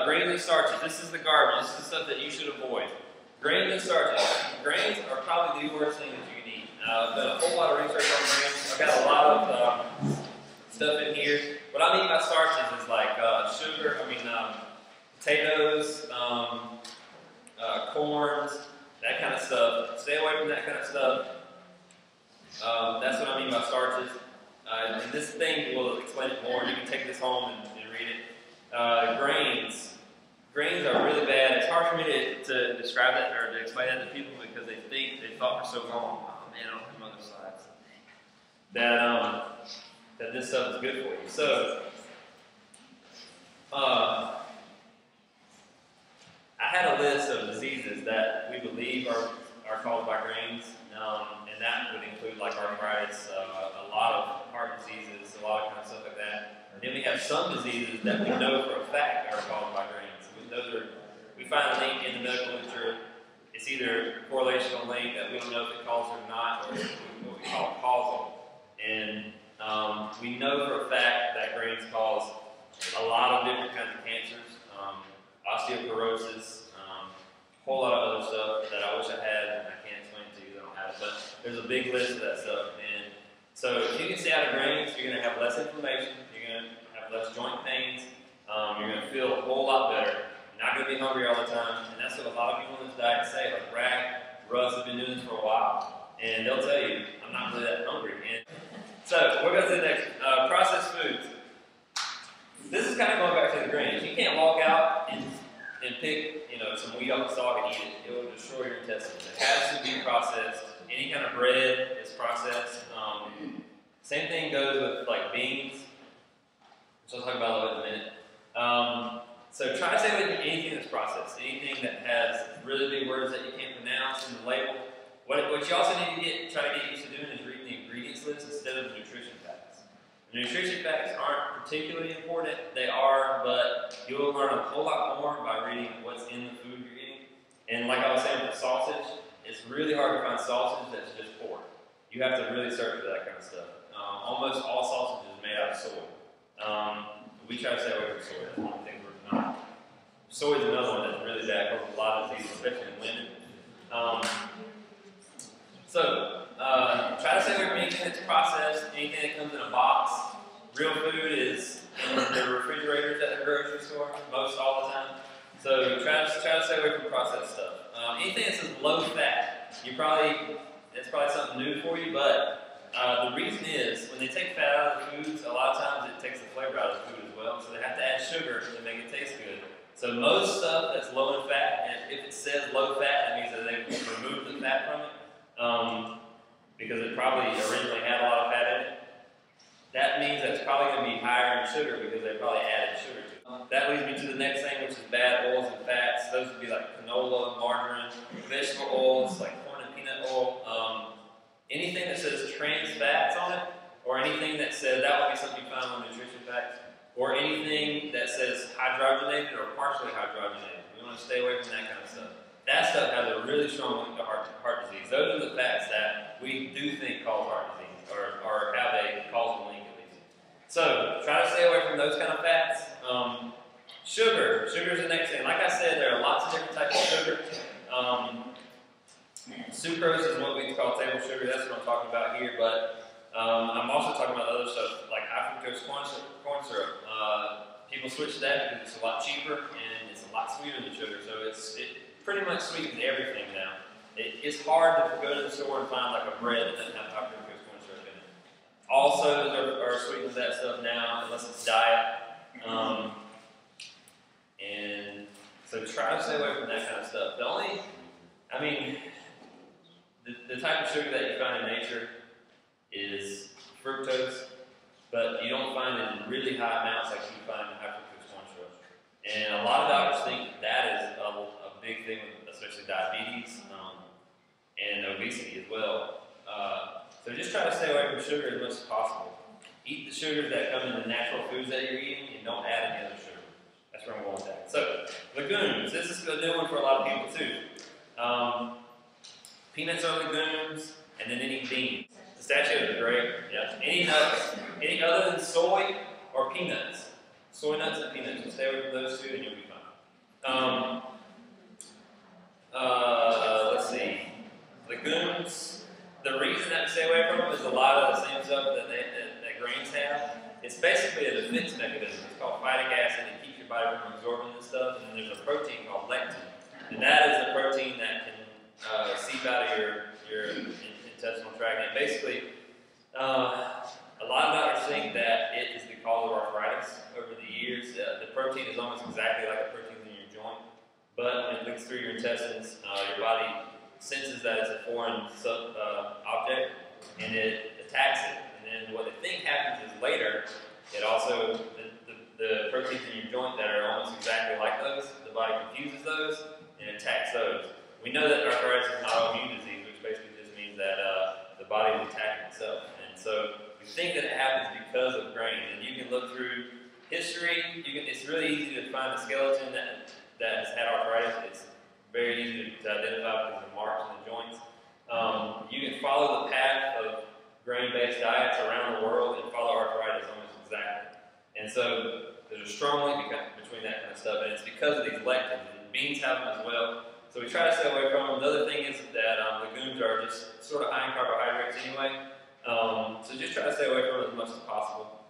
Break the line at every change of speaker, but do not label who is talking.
grains and starches. This is the garbage. This is the stuff that you should avoid. Grains and starches. Grains are probably the worst thing that you can eat. I've done a whole lot of research on grains. I've got a lot of stuff in here. What I mean by starches is like sugar, potatoes, corns, that kind of stuff. Stay away from that kind of stuff. That's what I mean by starches. And this thing will explain it more. You can take this home and read it. Grains are really bad. It's hard for me to describe that or to explain that to people because they thought for so long, oh man, I don't have other slides, that this stuff is good for you. So, I had a list of diseases that we believe are caused by grains, and that would include like arthritis, a lot of heart diseases, a lot of kind of stuff like that. And then we have some diseases that we know for a fact are caused by grains. We find a link in the medical literature. It's either a correlational link that we don't know if it causes it or not, or what we call causal. And we know for a fact that grains cause a lot of different kinds of cancers, osteoporosis, a whole lot of other stuff that I wish I had and I can't explain to you. I don't have it, but there's a big list of that stuff. And so if you can stay out of grains, you're going to have less inflammation, you're going to have less joint pains, you're going to feel a whole lot better. You're not going to be hungry all the time, and that's what a lot of people in this diet say. Like Brad, Russ have been doing this for a while, and they'll tell you, I'm not really that hungry. And so we'll go to the next, processed foods. This is kind of going back to the grains. You can't walk out and pick, some wheat off the stalk and eat it. It will destroy your intestines. It has to be processed. Any kind of bread is processed. Same thing goes with like beans, which I'll talk about a little bit in a minute. So try to stay away from anything that's processed, anything that has really big words that you can't pronounce in the label. What you also need to try to get used to doing is reading the ingredients list instead of the nutrition facts. The nutrition facts aren't particularly important. They are, but you'll learn a whole lot more by reading what's in the food you're eating. And like I was saying with sausage, it's really hard to find sausage that's just pork. You have to really search for that kind of stuff. Almost all sausage is made out of soy. We try to stay away from soy. That's one thing we're not. Soy is another one that's really bad, causes a lot of disease, especially in women. Try to stay away from anything that's processed, anything that comes in a box. Real food is in the refrigerators at the grocery store, most all the time. So try to stay away from processed stuff. Anything that says low fat, that's probably something new for you, but the reason is, when they take fat out of the foods, a lot of times it takes the flavor out of the food as well, so they have to add sugar to make it taste good. So most stuff that's low in fat, and if it says low fat, that means that they removed the fat from it, because it probably originally had a lot of fat in it. That means that it's probably going to be higher in sugar because they probably added sugar to it. That leads me to the next thing, which is bad oils and fats. Those would be like canola, margarine, vegetable oils, like corn and peanut oil. Anything that says trans fats on it, or anything that says, that would be something you find on nutrition facts, or anything that says hydrogenated or partially hydrogenated. We want to stay away from that kind of stuff. That stuff has a really strong link to heart disease. Those are the fats that we do think cause heart disease, or have a causal link at least. So try to stay away from those kind of fats. Sugar is the next thing. Like I said, there are lots of different types of sugar. Sucrose is what we call table sugar. That's what I'm talking about here. But I'm also talking about other stuff like high fructose corn syrup. People switch to that because it's a lot cheaper and it's a lot sweeter than sugar. So it pretty much sweetens everything now. It's hard to go to the store and find like a bread that doesn't have high fructose corn syrup in it. All sodas are sweetened with that stuff now, unless it's diet. And so try to stay away from that kind of stuff. The type of sugar that you find in nature is fructose, but you don't find it in really high amounts like you find in high fructose corn syrup. And a lot of doctors think that is a big thing, especially diabetes and obesity as well. So just try to stay away from sugar as much as possible. Eat the sugars that come in the natural foods that you're eating and don't add any other sugar. That's where I'm going with that. So, legumes. This is a new one for a lot of people too. Peanuts are legumes, and then any beans. Pistachios are great. Yeah. Any nuts, any other than soy or peanuts. Soy nuts and peanuts. Just stay away from those two and you'll be fine. Um, let's see. Legumes. The reason that we stay away from them is a lot of the same stuff that grains have. It's basically a defense mechanism. It's called phytic acid. It keeps your body from absorbing this stuff. And then there's a protein called lectin. And that is a protein that can seep out of your intestinal tract. And basically, a lot of doctors think that it is the cause of arthritis over the years. The protein is almost exactly like a protein in your joint. But when it leaks through your intestines, your body senses that it's a foreign object, and it attacks it. And then what they think happens is later, it also, the proteins in your joint that are almost exactly like those, the body confuses those and attacks those. We know that arthritis is an autoimmune disease, which basically just means that the body is attacking itself. And so we think that it happens because of grains. And you can look through history. It's really easy to find a skeleton that has had arthritis. It's very easy to identify because of the marks in the joints. You can follow the path of grain-based diets around the world and follow arthritis almost exactly. And so there's a strong link between that kind of stuff, and it's because of these lectins. And beans have them as well. So we try to stay away from them. The other thing is that legumes are just sort of high in carbohydrates anyway. So just try to stay away from them as much as possible.